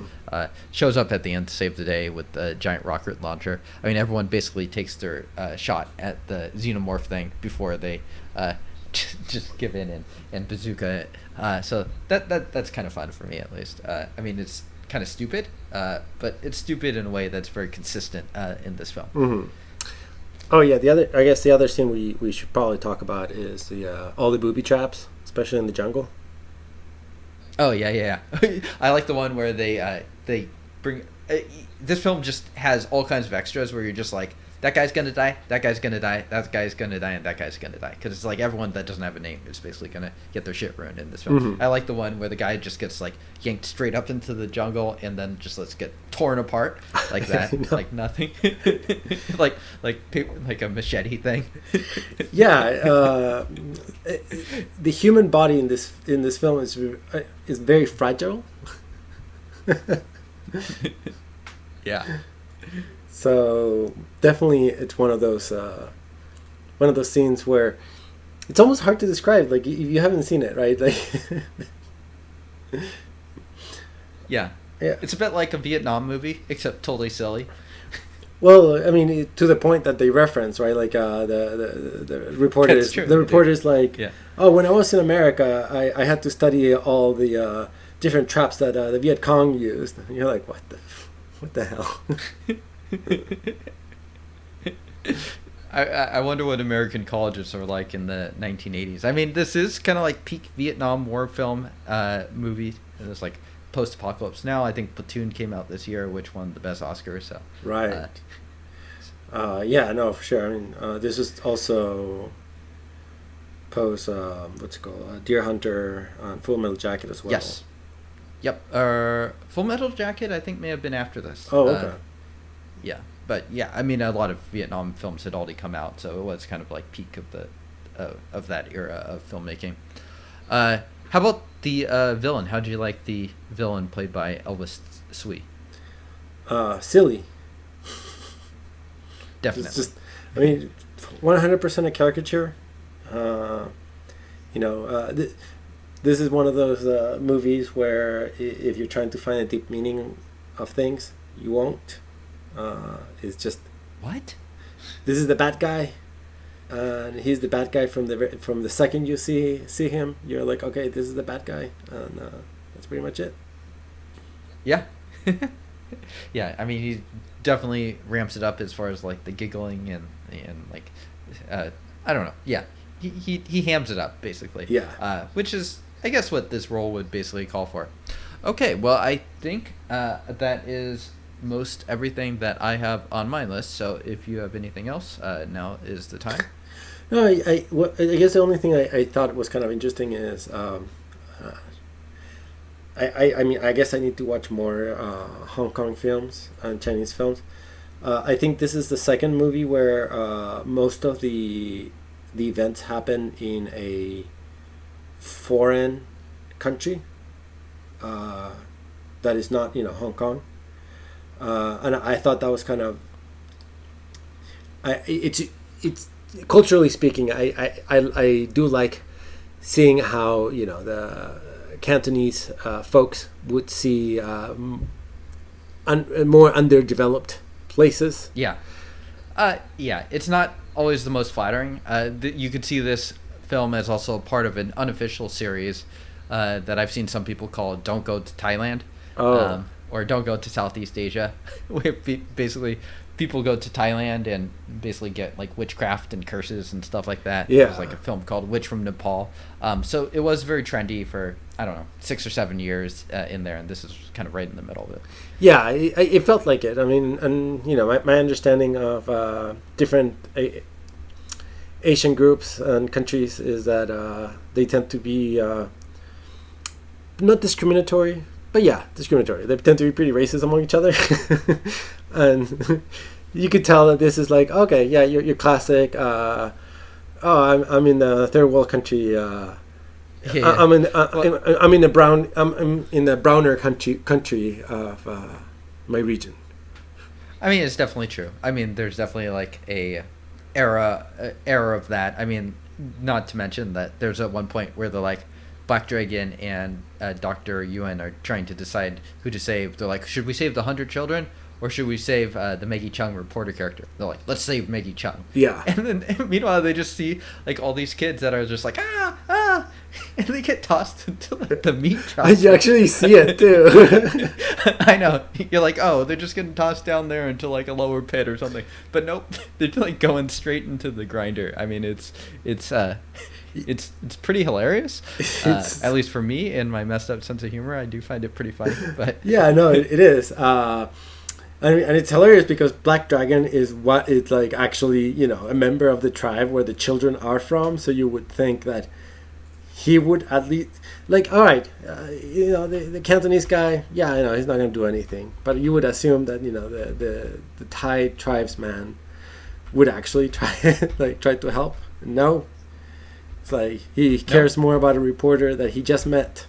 Shows up at the end to save the day with the giant rocket launcher. I mean, everyone basically takes their shot at the xenomorph thing before they just give in and bazooka it. So that's kind of fun for me, at least. I mean, it's kind of stupid, but it's stupid in a way that's very consistent in this film. Mm-hmm. Oh yeah, the other scene we should probably talk about is the all the booby traps, especially in the jungle. Oh yeah. I like the one where they bring. This film just has all kinds of extras where you're just like, that guy's gonna die, that guy's gonna die, that guy's gonna die, and that guy's gonna die. Because it's like everyone that doesn't have a name is basically gonna get their shit ruined in this film. Mm-hmm. I like the one where the guy just gets like yanked straight up into the jungle and then just lets get torn apart like that, like nothing, like a machete thing. Yeah, the human body in this film is very fragile. Yeah. So definitely, it's one of those scenes where it's almost hard to describe. Like, if you haven't seen it, right? Like, yeah, it's a bit like a Vietnam movie, except totally silly. Well, I mean, to the point that they reference, right? Like the reporters, like, oh, when I was in America, I had to study all the different traps that the Viet Cong used. And you're like, what the hell? I wonder what American colleges are like in the 1980s. I mean, this is kind of like peak Vietnam War film movie. It's like post-apocalypse. Now I think Platoon came out this year, which won the best Oscar. So right. Yeah, no, for sure. I mean, this is also post what's it called, Deer Hunter, Full Metal Jacket as well. Yes. Yep. Full Metal Jacket, I think, may have been after this. Oh, okay. Yeah, but yeah, I mean, a lot of Vietnam films had already come out, so it was kind of like peak of the of that era of filmmaking. How about the villain? How do you like the villain played by Elvis Sui? Silly. Definitely. It's just, I mean, 100% a caricature. This is one of those movies where if you're trying to find a deep meaning of things, you won't. It's just, what? This is the bad guy, and he's the bad guy from the second you see him. You're like, okay, this is the bad guy, and that's pretty much it. Yeah. Yeah, I mean, he definitely ramps it up as far as like the giggling and like I don't know. Yeah, he hams it up basically. Yeah. Which is, I guess, what this role would basically call for. Okay, well, I think that is most everything that I have on my list. So if you have anything else, now is the time. No, I guess the only thing I thought was kind of interesting is I mean, I guess I need to watch more Hong Kong films and Chinese films. I think this is the second movie where most of the events happen in a foreign country that is not, Hong Kong. And I thought that was kind of, it's culturally speaking, I do like seeing how the Cantonese folks would see more underdeveloped places. Yeah, it's not always the most flattering. You could see this film as also part of an unofficial series that I've seen some people call "Don't Go to Thailand." Or "Don't Go to Southeast Asia," where basically people go to Thailand and basically get like witchcraft and curses and stuff like that. Yeah. There's like a film called Witch from Nepal. So it was very trendy for, I don't know, 6 or 7 years in there, and this is kind of right in the middle of it. Yeah, it felt like it. I mean, and my understanding of different Asian groups and countries is that they tend to be not discriminatory, but yeah, discriminatory. They tend to be pretty racist among each other. And you could tell that this is like, okay, yeah, you're classic. I'm in the third world country. I'm in the browner country of my region. I mean, it's definitely true. I mean, there's definitely like a era of that. I mean, not to mention that there's at one point where they're like, Black Dragon and Dr. Yuan are trying to decide who to save. They're like, should we save the 100 children? Or should we save the Maggie Chung reporter character? They're like, let's save Maggie Chung. Yeah. And then meanwhile, they just see like all these kids that are just like, and they get tossed into like the meat trough. You actually see it too. I know. You're like, oh, they're just getting tossed down there into like a lower pit or something. But nope, they're like going straight into the grinder. I mean, it's pretty hilarious. At least for me and my messed up sense of humor, I do find it pretty funny. But yeah, no, it is. And it's hilarious because Black Dragon is what it's like actually, a member of the tribe where the children are from. So you would think that he would at least, like, all right, the Cantonese guy, yeah, he's not going to do anything. But you would assume that, the Thai tribesman would actually try to help. No. It's like he cares more about a reporter that he just met.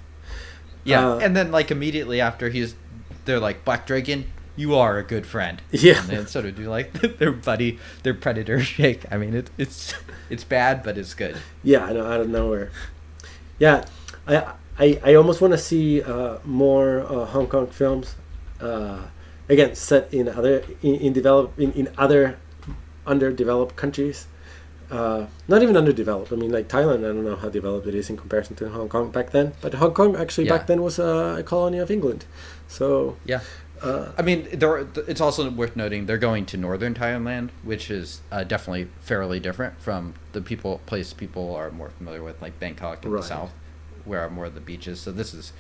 Yeah, and then like immediately after they're like, Black Dragon, you are a good friend. Yeah. And they sort of do like their predator shake. I mean, it's bad, but it's good. Yeah, I know, out of nowhere. Yeah, I almost want to see more Hong Kong films. Again, set in other in other underdeveloped countries. Not even underdeveloped. I mean, like Thailand, I don't know how developed it is in comparison to Hong Kong back then. But Hong Kong actually back then was a colony of England. So yeah. I mean, it's also worth noting they're going to northern Thailand, which is definitely fairly different from the place people are more familiar with, like Bangkok in the south, where are more of the beaches. So this is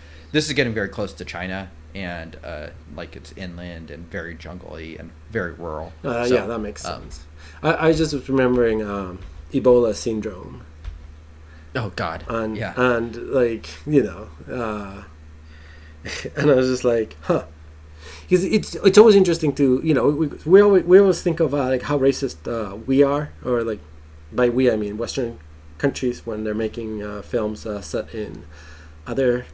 getting very close to China, and like it's inland and very jungly and very rural. Yeah, that makes sense. I just was remembering Ebola syndrome. Oh God! And like and I was just like, huh. Because it's always interesting to we always think of like how racist we are, or like by we I mean Western countries when they're making films set in other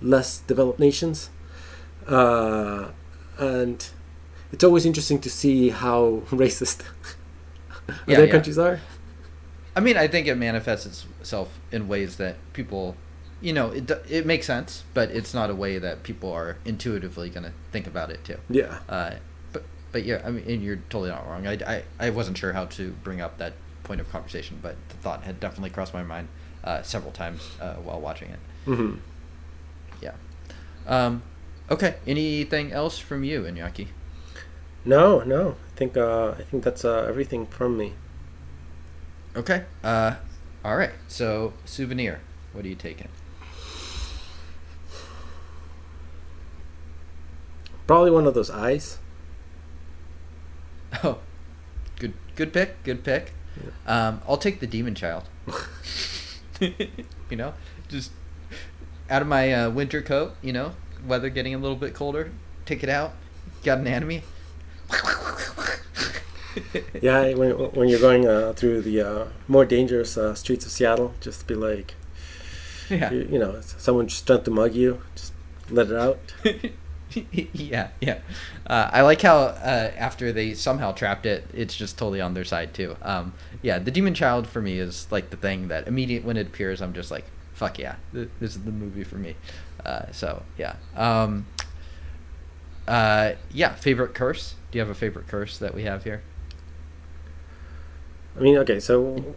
less developed nations, and it's always interesting to see how racist other countries are. I mean, I think it manifests itself in ways that people. It makes sense, but it's not a way that people are intuitively going to think about it too. Yeah. But yeah, I mean, and you're totally not wrong. I wasn't sure how to bring up that point of conversation, but the thought had definitely crossed my mind several times while watching it. Mm-hmm. Yeah. Okay. Anything else from you, Iñaki? No. I think that's everything from me. Okay. All right. So, souvenir. What are you taking? Probably one of those eyes. Oh, good pick. Yeah. I'll take the Demon Child. Just out of my winter coat. Weather getting a little bit colder. Take it out. Got an enemy. Yeah, when you're going through the more dangerous streets of Seattle, just be like, someone just trying to mug you, just let it out. Yeah. I like how after they somehow trapped it, it's just totally on their side too. The Demon Child for me is like the thing that immediate when it appears, I'm just like, fuck yeah, this is the movie for me. Favorite curse? Do you have a favorite curse that we have here? I mean, okay, so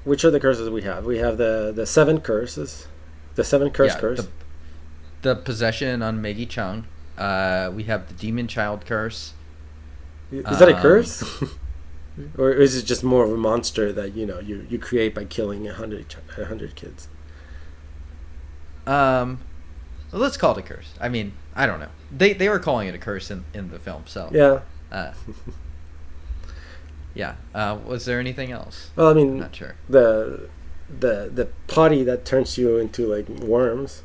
which are the curses we have? We have the 7 curses, the 7 curse. The possession on Maggie Chung. We have the Demon Child curse. Is that a curse? Or is it just more of a monster that you create by killing 100 kids? Well, let's call it a curse. I mean, I don't know. They were calling it a curse in the film, so yeah. Was there anything else? Well, I mean, I'm not sure. The potty that turns you into like worms.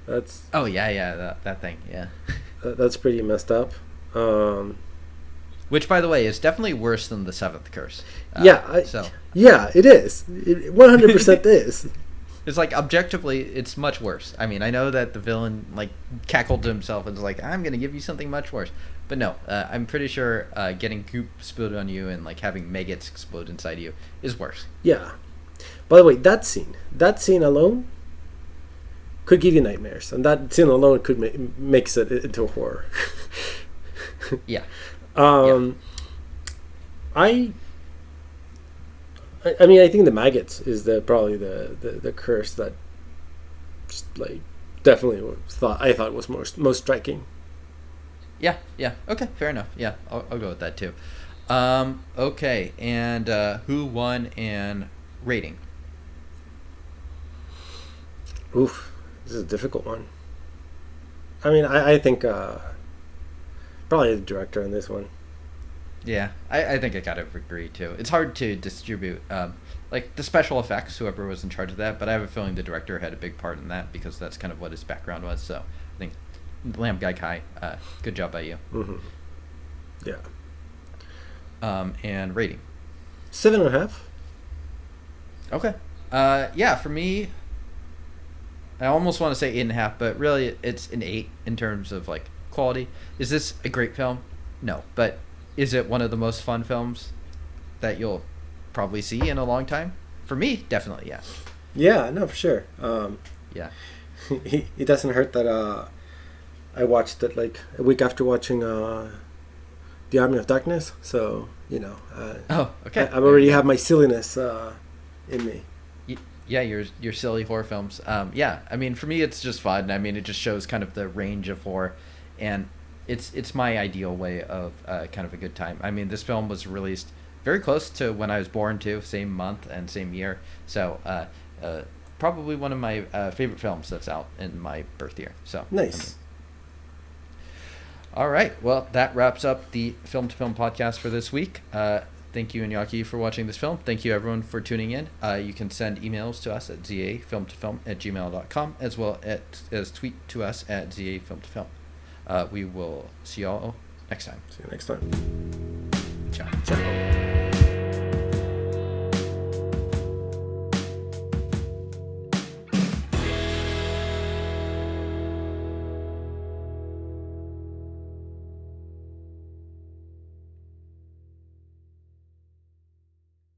That's that thing. Yeah. That's pretty messed up. Which, by the way, is definitely worse than the 7th curse. Yeah, it is. It 100% is. It's like objectively, it's much worse. I mean, I know that the villain like cackled to himself and was like, "I'm gonna give you something much worse," but no, I'm pretty sure getting goop spilled on you and like having maggots explode inside you is worse. Yeah, By the way, that scene alone could give you nightmares, and that scene alone could makes it into a horror. Yeah. I mean, I think the maggots is probably the curse that just like definitely I thought was most striking. Yeah. Okay, fair enough. Yeah, I'll go with that too. Okay, and who won and rating? Oof, this is a difficult one. I mean, I think probably the director in this one. Yeah, I think I gotta agree too. It's hard to distribute like the special effects, whoever was in charge of that, but I have a feeling the director had a big part in that because that's kind of what his background was. So I think Lamb Guy Kai, good job by you. Mm-hmm. Yeah. And rating? 7.5. Okay. Yeah, for me, I almost want to say 8.5, but really it's an 8 in terms of like quality. Is this a great film? No, but is it one of the most fun films that you'll probably see in a long time? For me, definitely, yeah. Yeah, no, for sure. Yeah. It doesn't hurt that I watched it like a week after watching The Army of Darkness, so Oh, okay. I already have my silliness in me. Yeah, your silly horror films. Yeah, I mean, for me, it's just fun. I mean, it just shows kind of the range of horror, and it's my ideal way of kind of a good time. I mean, this film was released very close to when I was born too, same month and same year. So probably one of my favorite films that's out in my birth year. So nice. All right. Well, that wraps up the Film to Film podcast for this week. Thank you, Iñaki, for watching this film. Thank you, everyone, for tuning in. You can send emails to us at zafilmtofilm@gmail.com, as well as tweet to us at zafilmtofilm. We will see y'all next time. See you next time.